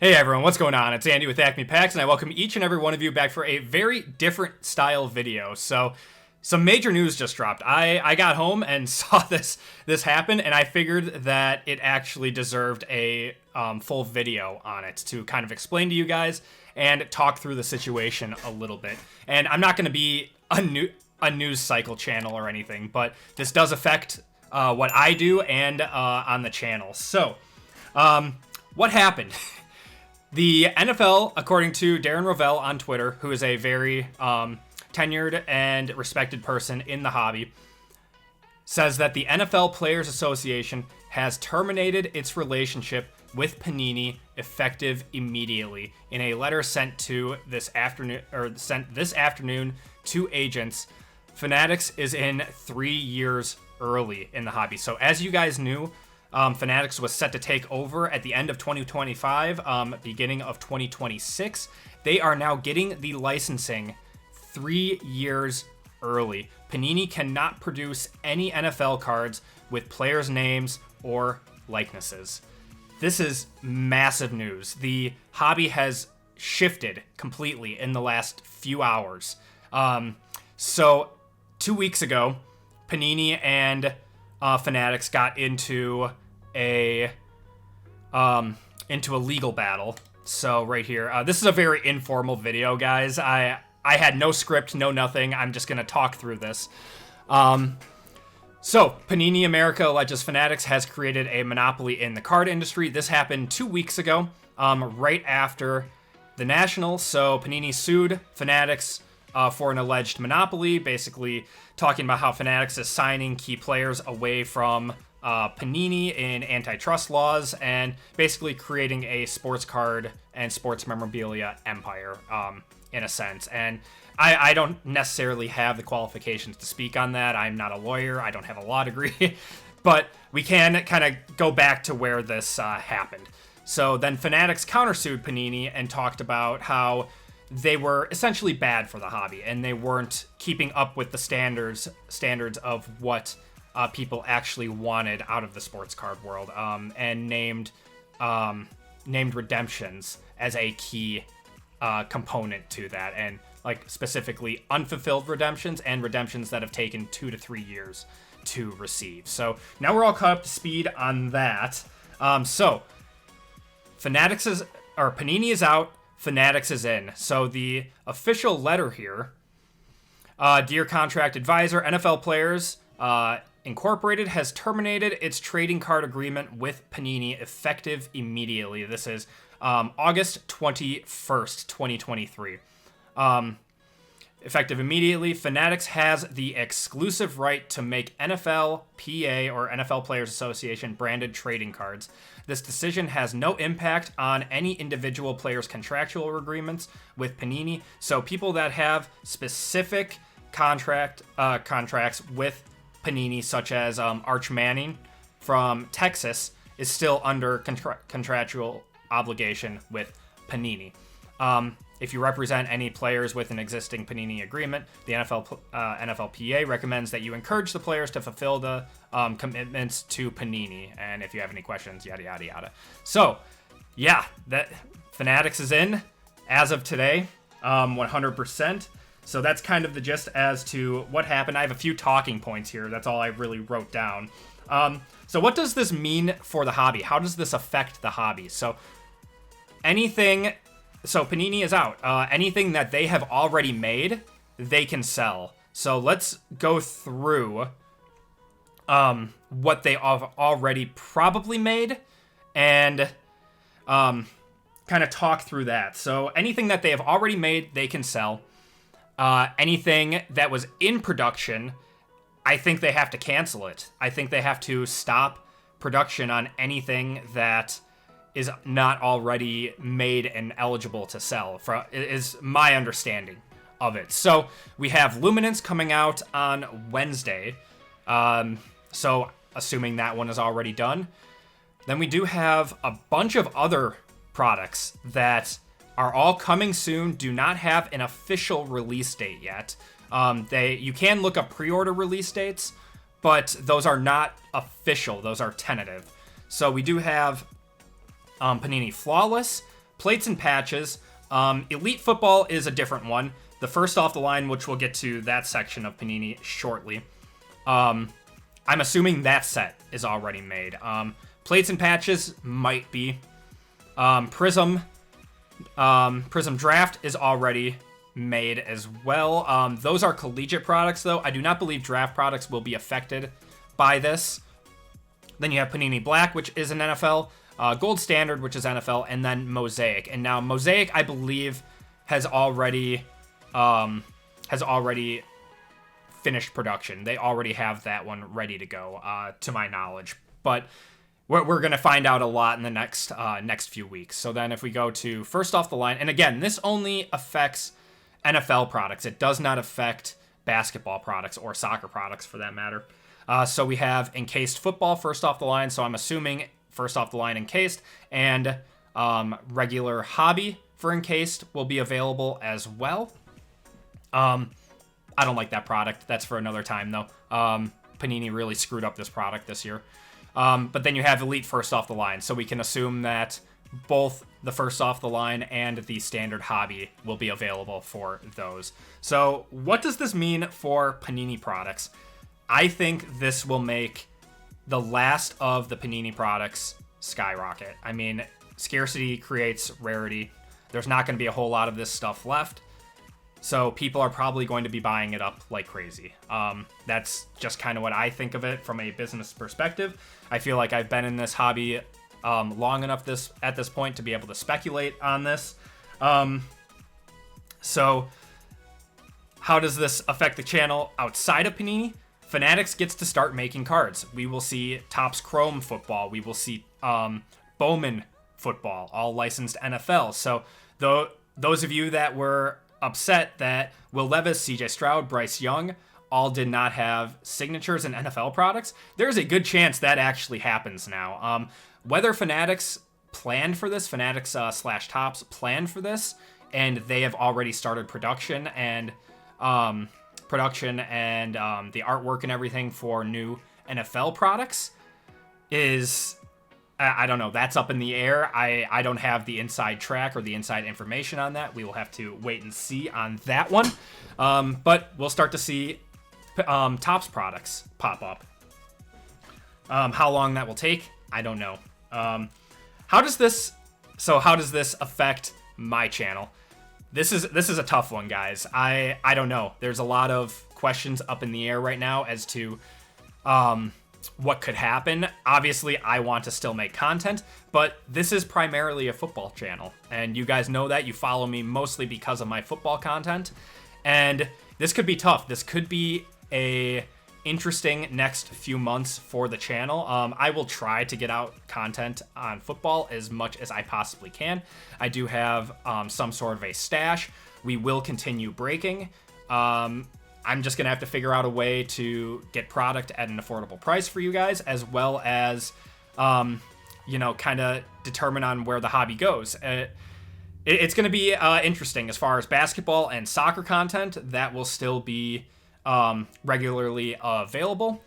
Hey everyone, what's going on? It's Andy with Acme Packs, and I welcome each and every one of you back for a very different style video. So, some major news just dropped. I got home and saw this happen, and I figured that it actually deserved a full video on it to kind of explain to you guys and talk through the situation a little bit. And I'm not going to be a news cycle channel or anything, but this does affect what I do and on the channel. So, what happened? The NFL, according to Darren Rovell on Twitter, who is a very tenured and respected person in the hobby, says that the NFL Players Association has terminated its relationship with Panini effective immediately in a letter sent this afternoon to agents. Fanatics is in 3 years early in the hobby. So as you guys knew, Fanatics was set to take over at the end of 2025, beginning of 2026. They are now getting the licensing 3 years early. Panini cannot produce any NFL cards with players' names or likenesses. This is massive news. The hobby has shifted completely in the last few hours. So 2 weeks ago, Panini and Fanatics got into a legal battle. So right here, this is a very informal video, guys. I had no script, no nothing. I'm just gonna talk through this. So Panini America alleges Fanatics has created a monopoly in the card industry. This happened 2 weeks ago, right after the Nationals. So Panini sued Fanatics for an alleged monopoly, basically talking about how Fanatics is signing key players away from Panini in antitrust laws and basically creating a sports card and sports memorabilia empire, in a sense. And I don't necessarily have the qualifications to speak on that. I'm not a lawyer. I don't have a law degree. But we can kind of go back to where this happened. So then Fanatics countersued Panini and talked about how they were essentially bad for the hobby and they weren't keeping up with the standards of what people actually wanted out of the sports card world, and named redemptions as a key component to that, and like specifically unfulfilled redemptions and redemptions that have taken 2 to 3 years to receive. So now we're all caught up to speed on that. So Panini is out, Fanatics is in. So the official letter here, dear contract advisor, NFL Players Incorporated has terminated its trading card agreement with Panini effective immediately. This is August 21st, 2023. Effective immediately, Fanatics has the exclusive right to make NFLPA or NFL Players Association branded trading cards. This decision has no impact on any individual player's contractual agreements with Panini. So people that have specific contracts with Panini, such as Arch Manning from Texas, is still under contractual obligation with Panini. If you represent any players with an existing Panini agreement, the NFLPA recommends that you encourage the players to fulfill the commitments to Panini. And if you have any questions, yada, yada, yada. So, yeah, that Fanatics is in as of today, 100%. So that's kind of the gist as to what happened. I have a few talking points here. That's all I really wrote down. So what does this mean for the hobby? How does this affect the hobby? So Panini is out. Anything that they have already made, they can sell. So let's go through what they have already probably made and kind of talk through that. So anything that they have already made, they can sell. Anything that was in production, I think they have to cancel it. I think they have to stop production on anything that is not already made and eligible to sell, is my understanding of it. So we have Luminance coming out on Wednesday. So assuming that one is already done. Then we do have a bunch of other products that are all coming soon, do not have an official release date yet. You can look up pre-order release dates, but those are not official. Those are tentative. So we do have Panini Flawless, plates and patches. Elite Football is a different one. The first off the line, which we'll get to that section of Panini shortly. I'm assuming that set is already made. Plates and patches might be. Prism Draft is already made as well. Those are collegiate products, though. I do not believe draft products will be affected by this. Then you have Panini Black, which is an NFL. Gold Standard, which is NFL, and then Mosaic. And now Mosaic, I believe, has already finished production. They already have that one ready to go, to my knowledge. But we're going to find out a lot in the next few weeks. So then if we go to first off the line, and again, this only affects NFL products. It does not affect basketball products or soccer products for that matter. So we have encased football first off the line. So I'm assuming first off the line encased, and regular hobby for encased will be available as well. I don't like that product. That's for another time though. Panini really screwed up this product this year. But then you have elite first off the line. So we can assume that both the first off the line and the standard hobby will be available for those. So what does this mean for Panini products? I think this will make the last of the Panini products skyrocket. I mean, scarcity creates rarity. There's not going to be a whole lot of this stuff left. So people are probably going to be buying it up like crazy. That's just kind of what I think of it from a business perspective. I feel like I've been in this hobby long enough at this point to be able to speculate on this. So how does this affect the channel outside of Panini? Fanatics gets to start making cards. We will see Topps Chrome football. We will see Bowman football, all licensed NFL. So those of you that were upset that Will Levis, CJ Stroud, Bryce Young all did not have signatures in NFL products, there's a good chance that actually happens now. Whether Fanatics planned for this, Fanatics / Topps planned for this, and they have already started production and the artwork and everything for new NFL products is, I don't know, that's up in the air. I don't have the inside track or the inside information on that. We will have to wait and see on that one. But we'll start to see Topps products pop up. How long that will take, I don't know. How does this affect my channel? This is a tough one, guys. I don't know. There's a lot of questions up in the air right now as to what could happen. Obviously, I want to still make content, but this is primarily a football channel, and you guys know that. You follow me mostly because of my football content, and this could be tough. This could be a interesting next few months for the channel. I will try to get out content on football as much as I possibly can. I do have some sort of a stash. We will continue breaking. I'm just going to have to figure out a way to get product at an affordable price for you guys, as well as, kind of determine on where the hobby goes. It's going to be interesting as far as basketball and soccer content. That will still be regularly available.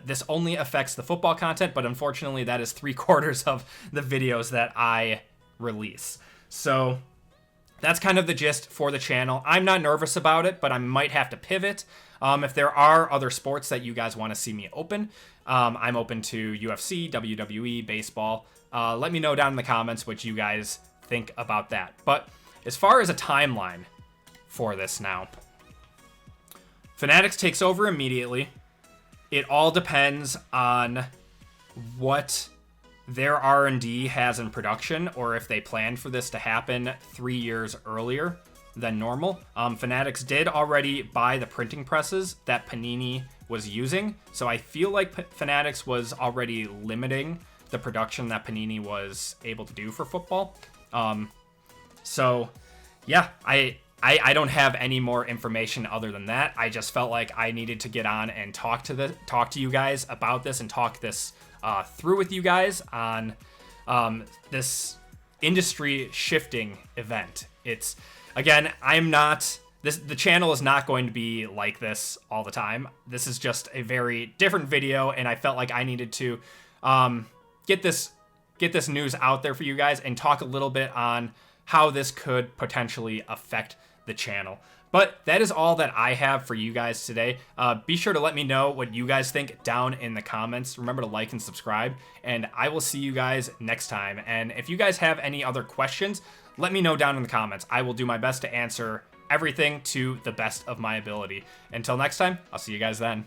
This only affects the football content, but unfortunately that is 3/4 of the videos that I release. So that's kind of the gist for the channel. I'm not nervous about it, but I might have to pivot. If there are other sports that you guys want to see me open, I'm open to UFC, WWE, baseball. Let me know down in the comments what you guys think about that. But as far as a timeline for this now, Fanatics takes over immediately. It all depends on what their R&D has in production, or if they planned for this to happen 3 years earlier than normal. Fanatics did already buy the printing presses that Panini was using, so I feel like Fanatics was already limiting the production that Panini was able to do for football. So yeah, I don't have any more information other than that. I just felt like I needed to get on and talk to you guys about this and talk this through with you guys on this industry shifting event. It's, again, the channel is not going to be like this all the time. This is just a very different video, and I felt like I needed to get this get this news out there for you guys and talk a little bit on how this could potentially affect the channel. But that is all that I have for you guys today. Be sure to let me know what you guys think down in the comments. Remember to like and subscribe, and I will see you guys next time. And if you guys have any other questions, let me know down in the comments. I will do my best to answer everything to the best of my ability. Until next time, I'll see you guys then.